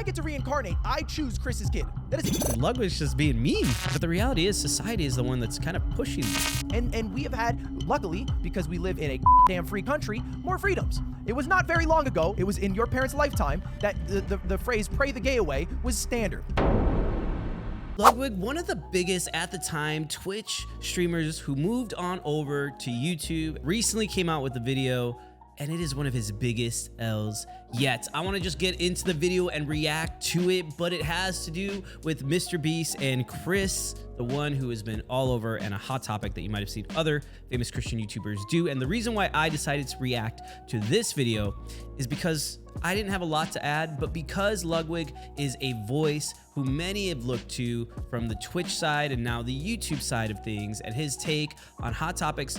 get to reincarnate, I choose Chris's kid. That is Ludwig's just being mean. But the reality is society is the one that's kind of pushing this. and we have had, luckily, because we live in a damn free country, more freedoms. It was not very long ago, it was in your parents' lifetime, that the phrase pray the gay away was standard. Ludwig, one of the biggest at the time Twitch streamers who moved on over to YouTube, recently came out with a video, and it is one of his biggest L's yet. I want to just get into the video and react to it, but it has to do with Mr. Beast and Chris, the one who has been all over and a hot topic that you might have seen other famous Christian YouTubers do. And the reason why I decided to react to this video is because I didn't have a lot to add, but because Ludwig is a voice who many have looked to from the Twitch side and now the YouTube side of things, and his take on hot topics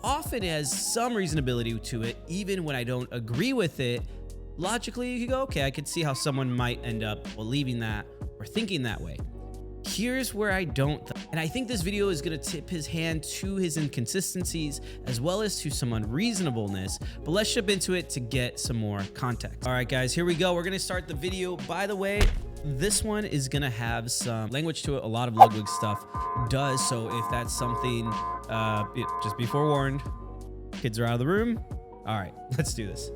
often has some reasonability to it, even when I don't agree with it. Logically, you could go, okay, I could see how someone might end up believing that or thinking that way. Here's where I don't, and I think this video is gonna tip his hand to his inconsistencies as well as to some unreasonableness, but let's jump into it to get some more context. All right, guys, here we go. We're gonna start the video. By the way, this one is gonna have some language to it. A lot of Ludwig stuff does, so if that's something, just be forewarned. Kids are out of the room. All right, let's do this.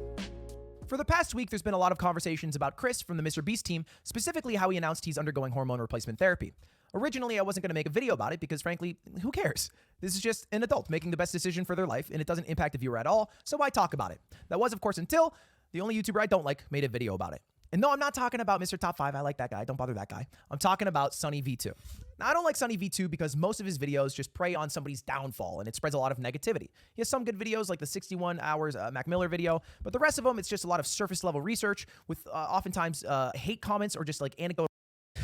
For the past week, there's been a lot of conversations about Chris from the Mr. Beast team, specifically how he announced he's undergoing hormone replacement therapy. Originally, I wasn't going to make a video about it because, frankly, who cares? This is just an adult making the best decision for their life, and it doesn't impact the viewer at all, so why talk about it? That was, of course, until the only YouTuber I don't like made a video about it. And no, I'm not talking about Mr. Top 5. I like that guy. Don't bother that guy. I'm talking about Sunny V2. Now, I don't like Sunny V2 because most of his videos just prey on somebody's downfall, and it spreads a lot of negativity. He has some good videos, like the 61 hours Mac Miller video, but the rest of them, it's just a lot of surface-level research with oftentimes hate comments or just like anecdotal.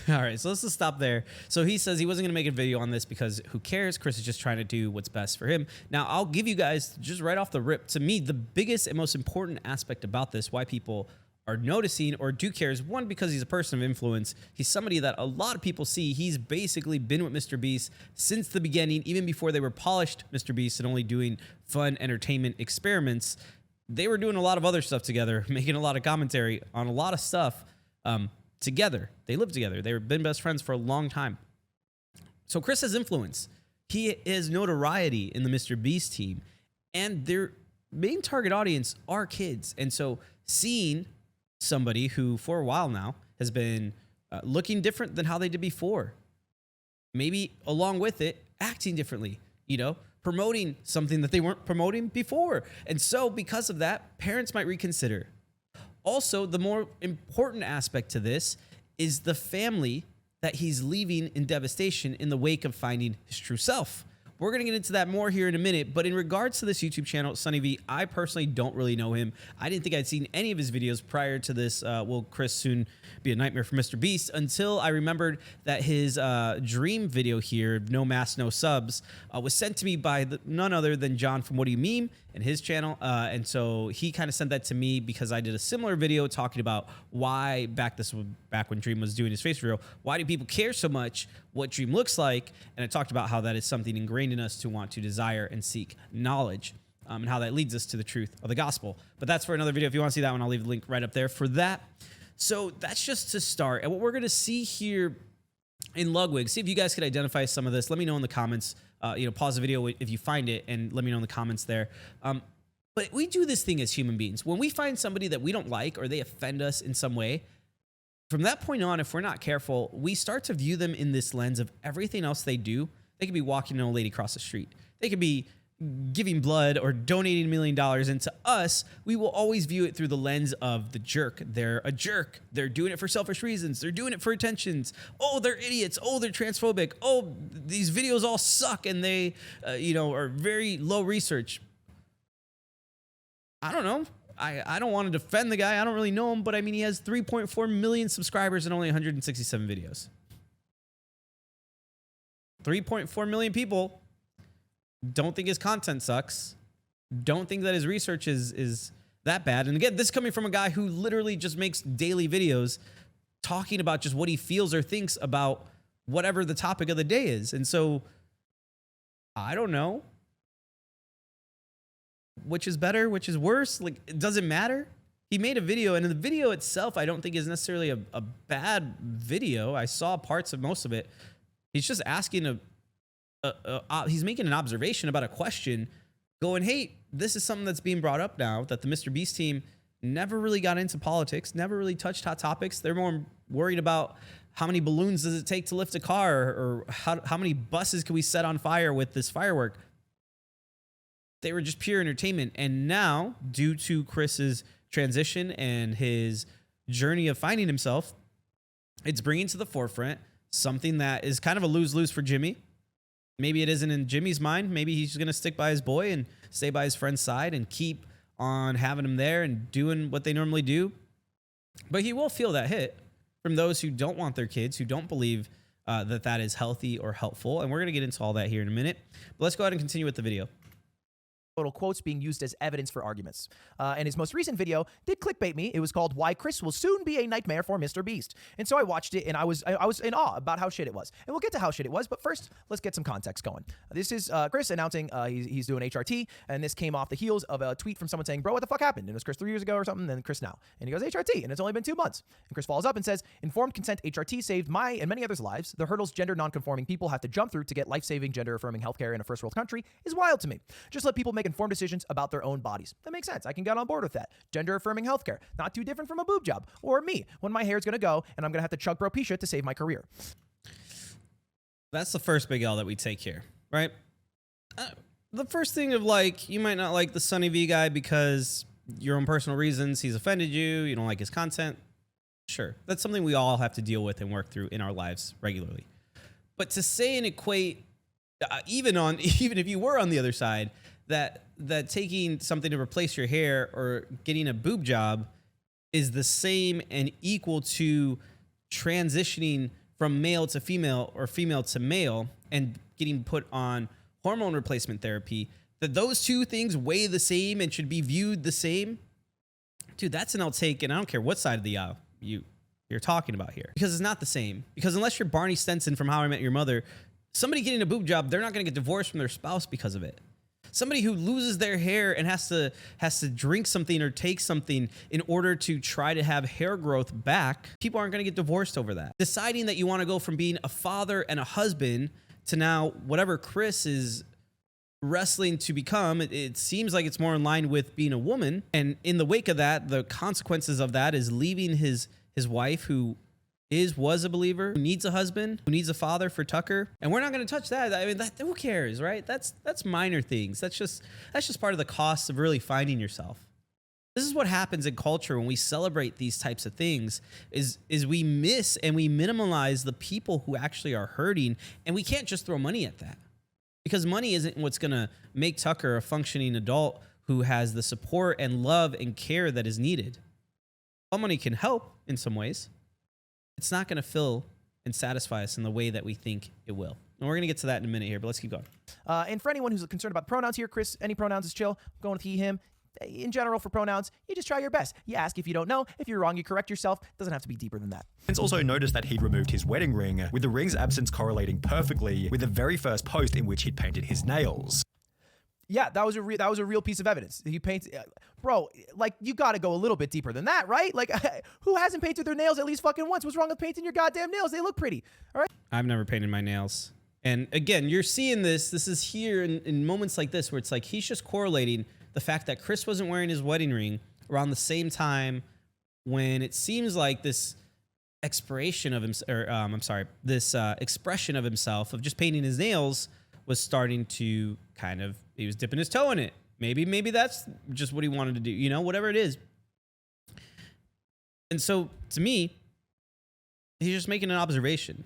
All right, so let's just stop there. So he says he wasn't going to make a video on this because who cares? Chris is just trying to do what's best for him. Now, I'll give you guys, just right off the rip, to me, the biggest and most important aspect about this, why people are noticing or do care, is one, because he's a person of influence. He's somebody that a lot of people see. He's basically been with Mr. Beast since the beginning, even before they were polished Mr. Beast and only doing fun entertainment experiments. They were doing a lot of other stuff together, making a lot of commentary on a lot of stuff together. They lived together. They've been best friends for a long time. So Chris has influence. He has notoriety in the Mr. Beast team, and their main target audience are kids. And so seeing somebody who for a while now has been looking different than how they did before, maybe along with it, acting differently, you know, promoting something that they weren't promoting before. And so because of that, parents might reconsider. Also, the more important aspect to this is the family that he's leaving in devastation in the wake of finding his true self. We're going to get into that more here in a minute, but in regards to this YouTube channel, Sunny V, I personally don't really know him. I didn't think I'd seen any of his videos prior to this, will Chris soon be a nightmare for Mr. Beast, until I remembered that his dream video here, No Mask, No Subs, was sent to me by none other than John from What Do You Meme and his channel. And so he kind of sent that to me because I did a similar video talking about why, back when Dream was doing his face reveal, why do people care so much what Dream looks like? And I talked about how that is something ingrained in us to want to desire and seek knowledge, and how that leads us to the truth of the gospel. But that's for another video. If you want to see that one, I'll leave the link right up there for that. So that's just to start. And what we're going to see here in Ludwig, see if you guys could identify some of this. Let me know in the comments. Pause the video if you find it and let me know in the comments there. But we do this thing as human beings. When we find somebody that we don't like or they offend us in some way, from that point on, if we're not careful, we start to view them in this lens of everything else they do. They could be walking an old lady across the street. They could be giving blood or donating $1 million. And to us, we will always view it through the lens of the jerk. They're a jerk. They're doing it for selfish reasons. They're doing it for attentions. Oh, they're idiots. Oh, they're transphobic. Oh, these videos all suck and they, are very low research. I don't know. I don't want to defend the guy. I don't really know him, but I mean, he has 3.4 million subscribers and only 167 videos. 3.4 million people don't think his content sucks, don't think that his research is that bad. And again, this is coming from a guy who literally just makes daily videos talking about just what he feels or thinks about whatever the topic of the day is. And so, I don't know. Which is better, which is worse? Like, it doesn't matter. he made a video, and in the video itself, I don't think is necessarily a bad video. I saw parts of most of it. He's just asking he's making an observation about a question, going, hey, this is something that's being brought up now, that the Mr. Beast team never really got into politics, never really touched hot topics. They're more worried about how many balloons does it take to lift a car, or how many buses can we set on fire with this firework. They were just pure entertainment. And now, due to Chris's transition and his journey of finding himself, it's bringing to the forefront something that is kind of a lose-lose for Jimmy. Maybe it isn't in Jimmy's mind. Maybe he's going to stick by his boy and stay by his friend's side and keep on having him there and doing what they normally do. But he will feel that hit from those who don't want their kids, who don't believe that is healthy or helpful. And we're going to get into all that here in a minute. But let's go ahead and continue with the video. Total quotes being used as evidence for arguments. And his most recent video did clickbait me. It was called "Why Chris Will Soon Be a Nightmare for Mr. Beast." And so I watched it, and I was in awe about how shit it was. And we'll get to how shit it was, but first, let's get some context going. This is Chris announcing he's doing HRT, and this came off the heels of a tweet from someone saying, "Bro, what the fuck happened?" And it was Chris 3 years ago or something, and then Chris now. And he goes, "HRT," and it's only been 2 months. And Chris follows up and says, "Informed consent HRT saved my and many others' lives. The hurdles gender non-conforming people have to jump through to get life-saving gender-affirming healthcare in a first-world country is wild to me. Just let people make informed decisions about their own bodies. That makes sense. I can get on board with that. Gender-affirming healthcare, not too different from a boob job. Or me, when my hair's going to go and I'm going to have to chug Propecia to save my career." That's the first big L that we take here, right? The first thing of, like, you might not like the Sunny V guy because your own personal reasons, he's offended you, you don't like his content. Sure, that's something we all have to deal with and work through in our lives regularly. But to say and equate, even if you were on the other side, that taking something to replace your hair or getting a boob job is the same and equal to transitioning from male to female or female to male and getting put on hormone replacement therapy, that those two things weigh the same and should be viewed the same, dude, that's an I'll take, and I don't care what side of the aisle you're talking about here, because it's not the same. Because unless you're Barney Stinson from How I Met Your Mother, somebody getting a boob job, they're not going to get divorced from their spouse because of it. Somebody who loses their hair and has to drink something or take something in order to try to have hair growth back, people aren't going to get divorced over that. Deciding that you want to go from being a father and a husband to now whatever Chris is wrestling to become, it seems like it's more in line with being a woman. And in the wake of that, the consequences of that is leaving his wife, who was a believer, who needs a husband, who needs a father for Tucker. And we're not going to touch that. I mean, who cares, right? That's minor things. That's just part of the cost of really finding yourself. This is what happens in culture when we celebrate these types of things, is we miss and we minimize the people who actually are hurting. And we can't just throw money at that, because money isn't what's going to make Tucker a functioning adult who has the support and love and care that is needed. While money can help in some ways, it's not going to fill and satisfy us in the way that we think it will. And we're going to get to that in a minute here, but let's keep going. And for anyone who's concerned about pronouns here, Chris, any pronouns is chill. I'm going with he, him. In general, for pronouns, you just try your best. You ask if you don't know. If you're wrong, you correct yourself. It doesn't have to be deeper than that. Vince also noticed that he'd removed his wedding ring, with the ring's absence correlating perfectly with the very first post in which he'd painted his nails. Yeah, that was a real piece of evidence. He paints, bro. Like, you got to go a little bit deeper than that, right? Like, who hasn't painted their nails at least fucking once? What's wrong with painting your goddamn nails? They look pretty, all right? I've never painted my nails, and again, you're seeing this. This is here in moments like this where it's like he's just correlating the fact that Chris wasn't wearing his wedding ring around the same time when it seems like this expiration of him, this expression of himself of just painting his nails was starting to kind of, he was dipping his toe in it. Maybe that's just what he wanted to do, you know, whatever it is. And so to me, he's just making an observation.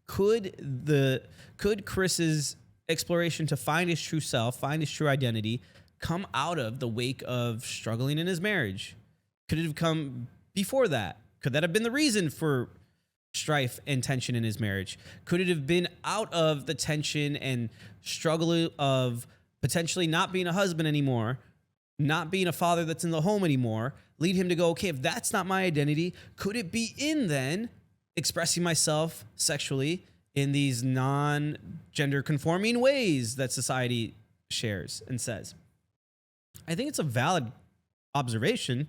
Could Chris's exploration to find his true self, find his true identity, come out of the wake of struggling in his marriage? Could it have come before that? Could that have been the reason for strife and tension in his marriage? Could it have been out of the tension and struggle of potentially not being a husband anymore, not being a father that's in the home anymore, lead him to go, okay, if that's not my identity, could it be in then expressing myself sexually in these non-gender conforming ways that society shares and says? I think it's a valid observation.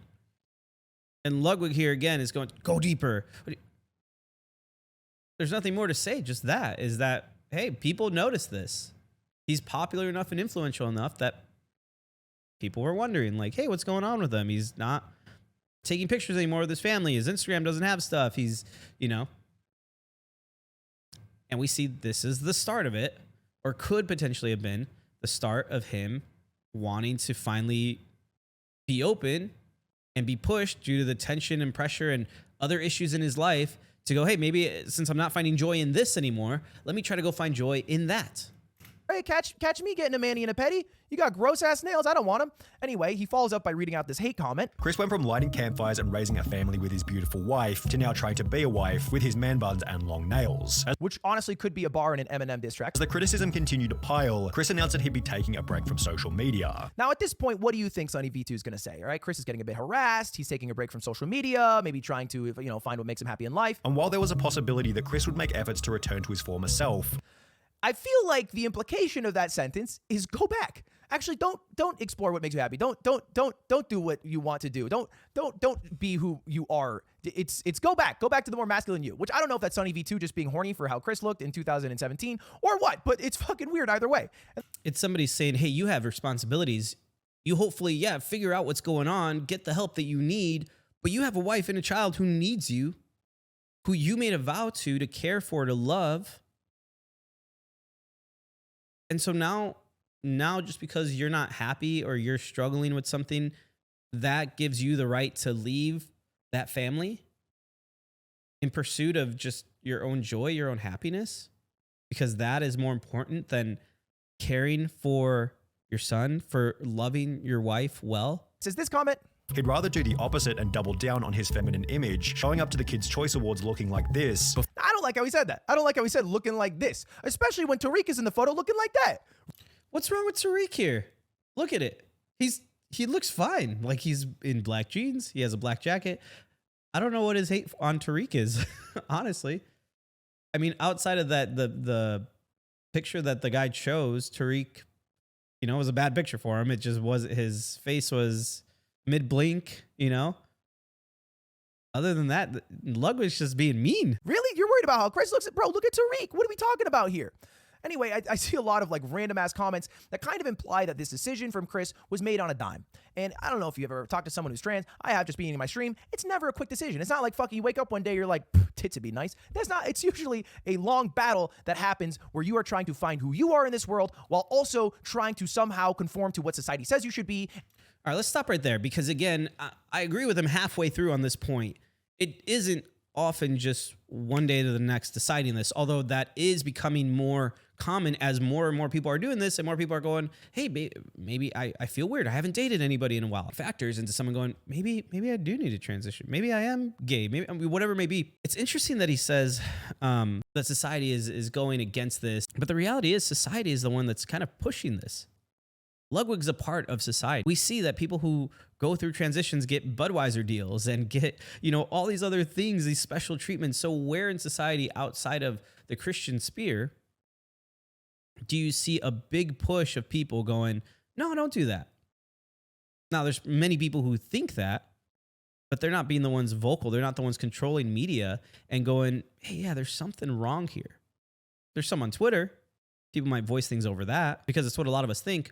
And Ludwig here again is going, go deeper. There's nothing more to say. Just that is that, hey, people notice this. He's popular enough and influential enough that people were wondering, like, hey, what's going on with him? He's not taking pictures anymore with his family. His Instagram doesn't have stuff. He's, and we see this is the start of it, or could potentially have been the start of him wanting to finally be open and be pushed due to the tension and pressure and other issues in his life to go, hey, maybe since I'm not finding joy in this anymore, let me try to go find joy in that. Hey, catch me getting a mani and a pedi. You got gross-ass nails. I don't want them. Anyway, he follows up by reading out this hate comment. Chris went from lighting campfires and raising a family with his beautiful wife to now trying to be a wife with his man buns and long nails. Which honestly could be a bar in an Eminem diss track. As the criticism continued to pile, Chris announced that he'd be taking a break from social media. Now, at this point, what do you think Sonny V2 is going to say? All right, Chris is getting a bit harassed. He's taking a break from social media, maybe trying to, find what makes him happy in life. And while there was a possibility that Chris would make efforts to return to his former self, I feel like the implication of that sentence is go back. Actually, don't explore what makes you happy. Don't do what you want to do. Don't be who you are. It's go back. Go back to the more masculine you, which I don't know if that's Sonny V2 just being horny for how Chris looked in 2017 or what, but it's fucking weird either way. It's somebody saying, hey, you have responsibilities. You hopefully, figure out what's going on, get the help that you need, but you have a wife and a child who needs you, who you made a vow to care for, to love. And so now just because you're not happy or you're struggling with something, that gives you the right to leave that family in pursuit of just your own joy, your own happiness, because that is more important than caring for your son, for loving your wife well. Says this comment. he'd rather do the opposite and double down on his feminine image, showing up to the Kids' Choice Awards looking like this. I don't like how he said that. I don't like how he said looking like this, especially when Tariq is in the photo looking like that. What's wrong with Tariq here? Look at it. He looks fine. Like, he's in black jeans. He has a black jacket. I don't know what his hate on Tariq is, honestly. I mean, outside of that, the picture that the guy chose, Tariq, was a bad picture for him. It just was, his face was mid-blink, Other than that, Ludwig's just being mean. Really? You're worried about how Chris looks? Bro, look at Tariq. What are we talking about here? Anyway, I see a lot of random ass comments that kind of imply that this decision from Chris was made on a dime. And I don't know if you ever talked to someone who's trans. I have, just being in my stream. It's never a quick decision. It's not like fucking you wake up one day, you're like, tits would be nice. That's not, it's usually a long battle that happens where you are trying to find who you are in this world while also trying to somehow conform to what society says you should be. All right, let's stop right there because, again, I agree with him halfway through on this point. It isn't often just one day to the next deciding this, although that is becoming more common as more and more people are doing this and more people are going, hey, maybe I feel weird. I haven't dated anybody in a while. Factors into someone going, maybe I do need to transition. Maybe I am gay. Maybe whatever it may be. It's interesting that he says that society is going against this, but the reality is society is the one that's kind of pushing this. Ludwig's a part of society. We see that people who go through transitions get Budweiser deals and get, all these other things, these special treatments. So where in society outside of the Christian sphere do you see a big push of people going, no, don't do that? Now, there's many people who think that, but they're not being the ones vocal. They're not the ones controlling media and going, hey, yeah, there's something wrong here. There's some on Twitter. People might voice things over that because it's what a lot of us think.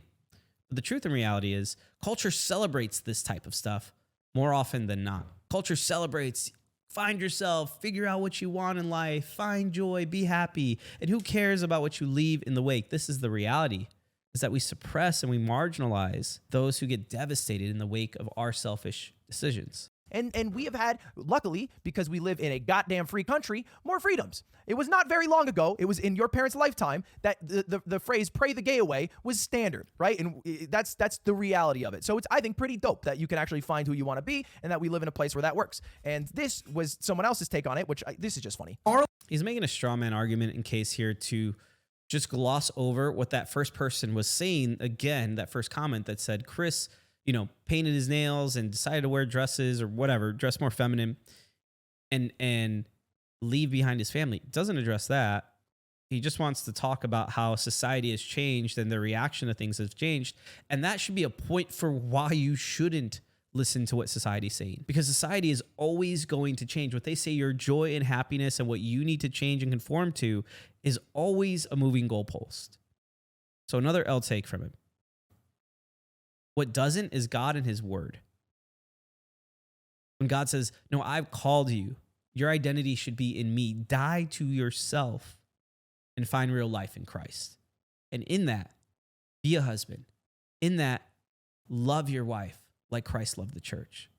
But the truth and reality is culture celebrates this type of stuff more often than not. Culture celebrates find yourself, figure out what you want in life, find joy, be happy. And who cares about what you leave in the wake? This is the reality, is that we suppress and we marginalize those who get devastated in the wake of our selfish decisions. And we have had, luckily, because we live in a goddamn free country, more freedoms. It was not very long ago, it was in your parents' lifetime, that the phrase pray the gay away was standard, right? And that's the reality of it. So it's, I think, pretty dope that you can actually find who you want to be and that we live in a place where that works. And this was someone else's take on it, this is just funny. He's making a straw man argument in case here to just gloss over what that first person was saying. Again, that first comment that said, Chris, painted his nails and decided to wear dresses or whatever, dress more feminine and leave behind his family. Doesn't address that. He just wants to talk about how society has changed and the reaction to things has changed. And that should be a point for why you shouldn't listen to what society's saying, because society is always going to change. What they say your joy and happiness and what you need to change and conform to is always a moving goalpost. So another L take from him. What doesn't is God and his word. When God says, no, I've called you, your identity should be in me. Die to yourself and find real life in Christ. And in that, be a husband. In that, love your wife like Christ loved the church.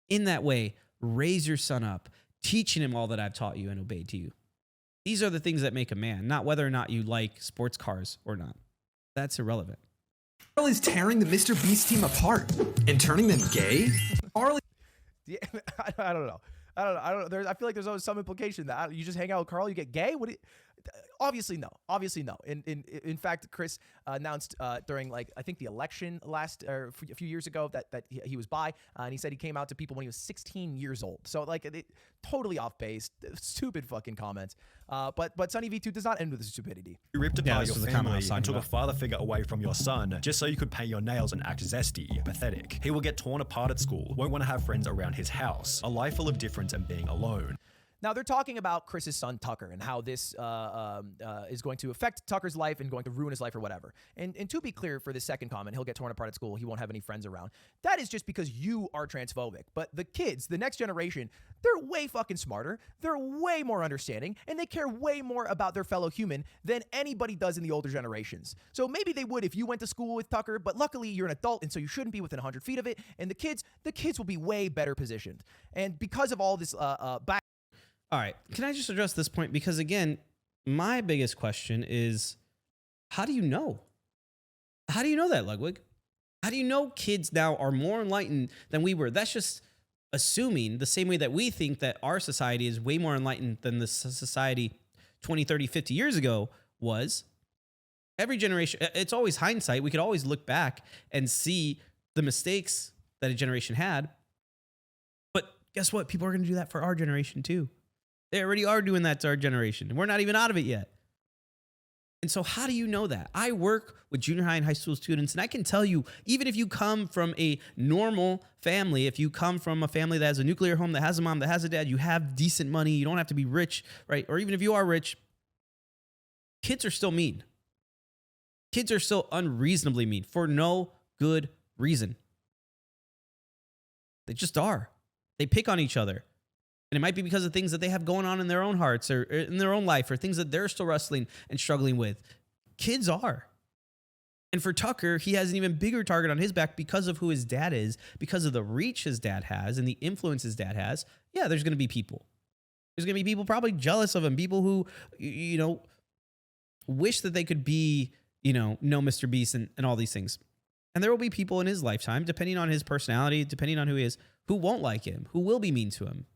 In that way, raise your son up, teaching him all that I've taught you and obeyed to you. These are the things that make a man, not whether or not you like sports cars or not. That's irrelevant. Carl is tearing the Mr. Beast team apart and turning them gay? Carl Yeah, I don't know. I don't know. I feel like there's always some implication that you just hang out with Carl, you get gay. What? Obviously no. Obviously no. In fact, Chris announced during I think the election a few years ago that he was bi, and he said he came out to people when he was 16 years old. So totally off base, stupid fucking comments. But Sunny V2 does not end with stupidity. You ripped Yeah, apart this your was the comment I family was talking and took a about. father figure away from your son just so you could paint your nails and act zesty. Pathetic. He will get torn apart at school, won't want to have friends around his house, a life full of difference and being alone. Now, they're talking about Chris's son, Tucker, and how this is going to affect Tucker's life and going to ruin his life or whatever. And to be clear, for this second comment, he'll get torn apart at school. He won't have any friends around. That is just because you are transphobic. But the kids, the next generation, they're way fucking smarter. They're way more understanding, and they care way more about their fellow human than anybody does in the older generations. So maybe they would if you went to school with Tucker, but luckily you're an adult, and so you shouldn't be within 100 feet of it. And the kids will be way better positioned. And because of all this back. All right. Can I just address this point? Because again, my biggest question is, how do you know? How do you know that, Ludwig? How do you know kids now are more enlightened than we were? That's just assuming the same way that we think that our society is way more enlightened than the society 20, 30, 50 years ago was. Every generation, it's always hindsight. We could always look back and see the mistakes that a generation had. But guess what? People are going to do that for our generation too. They already are doing that to our generation. We're not even out of it yet. And so how do you know that? I work with junior high and high school students, and I can tell you, even if you come from a normal family, if you come from a family that has a nuclear home, that has a mom, that has a dad, you have decent money, you don't have to be rich, right? Or even if you are rich, kids are still mean. Kids are still unreasonably mean for no good reason. They just are. They pick on each other. And it might be because of things that they have going on in their own hearts or in their own life or things that they're still wrestling and struggling with. Kids are. And for Tucker, he has an even bigger target on his back because of who his dad is, because of the reach his dad has and the influence his dad has. Yeah, there's going to be people. There's going to be people probably jealous of him, people who, wish that they could be, no Mr. Beast and all these things. And there will be people in his lifetime, depending on his personality, depending on who he is, who won't like him, who will be mean to him.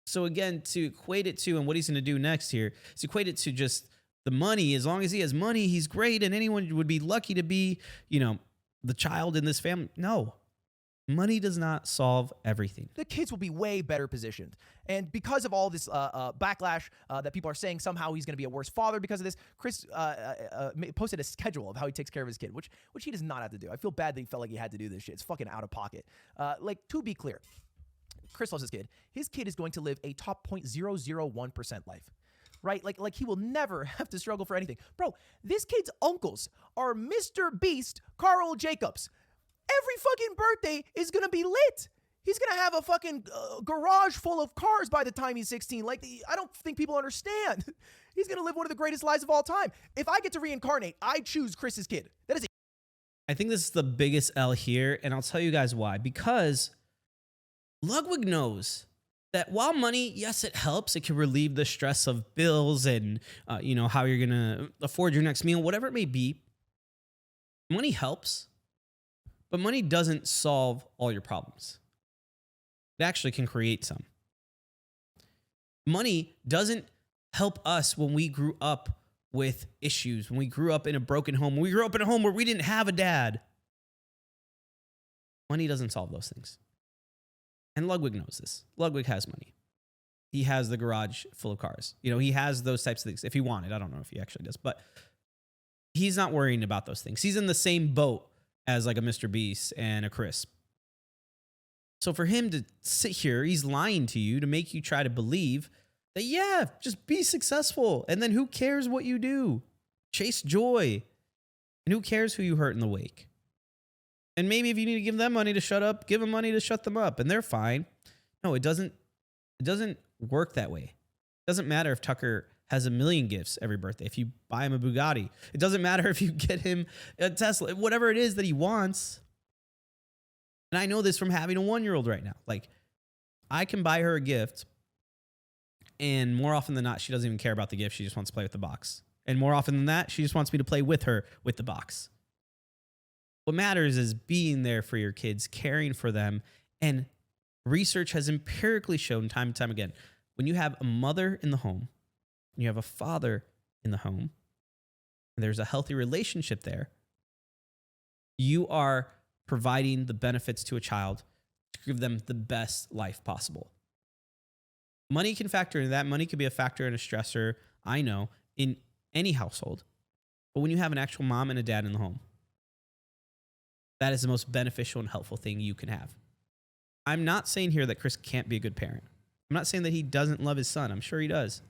So again, to equate it to, and what he's going to do next here, is equate it to just the money. As long as he has money, he's great, and anyone would be lucky to be, the child in this family. No, money does not solve everything. The kids will be way better positioned. And because of all this backlash that people are saying somehow he's going to be a worse father because of this, Chris posted a schedule of how he takes care of his kid, which he does not have to do. I feel bad that he felt like he had to do this shit. It's fucking out of pocket. To be clear, Chris loves his kid. His kid is going to live a top 0.001% life, right? Like he will never have to struggle for anything. Bro, this kid's uncles are Mr. Beast, Carl Jacobs. Every fucking birthday is going to be lit. He's going to have a fucking garage full of cars by the time he's 16. I don't think people understand. He's going to live one of the greatest lives of all time. If I get to reincarnate, I choose Chris's kid. That is I think this is the biggest L here, and I'll tell you guys why. Because Ludwig knows that while money, yes, it helps. It can relieve the stress of bills and, how you're going to afford your next meal, whatever it may be. Money helps, but money doesn't solve all your problems. It actually can create some. Money doesn't help us when we grew up with issues, when we grew up in a broken home, when we grew up in a home where we didn't have a dad. Money doesn't solve those things. And Ludwig knows this. Ludwig has money. He has the garage full of cars. He has those types of things. If he wanted, I don't know if he actually does, but he's not worrying about those things. He's in the same boat as like a Mr. Beast and a Chris. So for him to sit here, he's lying to you to make you try to believe that, yeah, just be successful. And then who cares what you do? Chase joy. And who cares who you hurt in the wake? And maybe if you need to give them money to shut up, give them money to shut them up, and they're fine. No, it doesn't work that way. It doesn't matter if Tucker has 1 million gifts every birthday. If you buy him a Bugatti, it doesn't matter if you get him a Tesla, whatever it is that he wants. And I know this from having a 1-year-old right now. Like, I can buy her a gift, and more often than not, she doesn't even care about the gift. She just wants to play with the box. And more often than that, she just wants me to play with her with the box. What matters is being there for your kids, caring for them. And research has empirically shown time and time again, when you have a mother in the home, and you have a father in the home, and there's a healthy relationship there, you are providing the benefits to a child to give them the best life possible. Money can factor into that. Money could be a factor and a stressor, I know, in any household. But when you have an actual mom and a dad in the home, that is the most beneficial and helpful thing you can have. I'm not saying here that Chris can't be a good parent. I'm not saying that he doesn't love his son. I'm sure he does.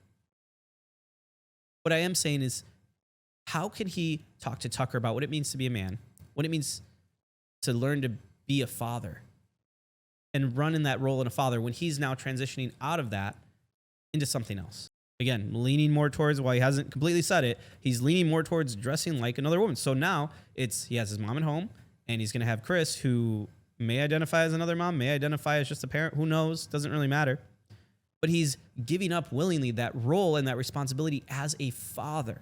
What I am saying is, how can he talk to Tucker about what it means to be a man, what it means to learn to be a father, and run in that role in a father when he's now transitioning out of that into something else? Again, leaning more towards, while he hasn't completely said it, he's leaning more towards dressing like another woman. So now he has his mom at home, and he's going to have Chris, who may identify as another mom, may identify as just a parent. Who knows? Doesn't really matter. But he's giving up willingly that role and that responsibility as a father.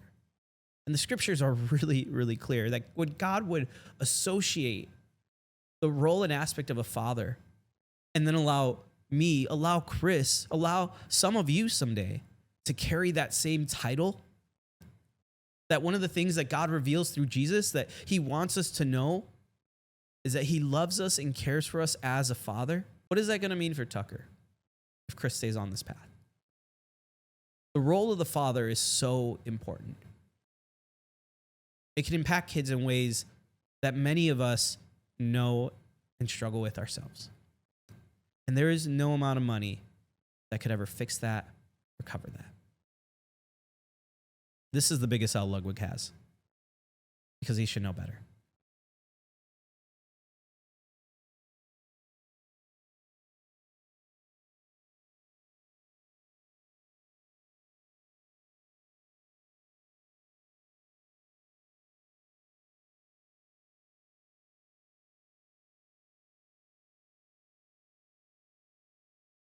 And the scriptures are really, really clear that when God would associate the role and aspect of a father, and then allow Chris, allow some of you someday to carry that same title, that one of the things that God reveals through Jesus that he wants us to know is that he loves us and cares for us as a father. What is that going to mean for Tucker if Chris stays on this path? The role of the father is so important. It can impact kids in ways that many of us know and struggle with ourselves. And there is no amount of money that could ever fix that or cover that. This is the biggest L Ludwig has, because he should know better.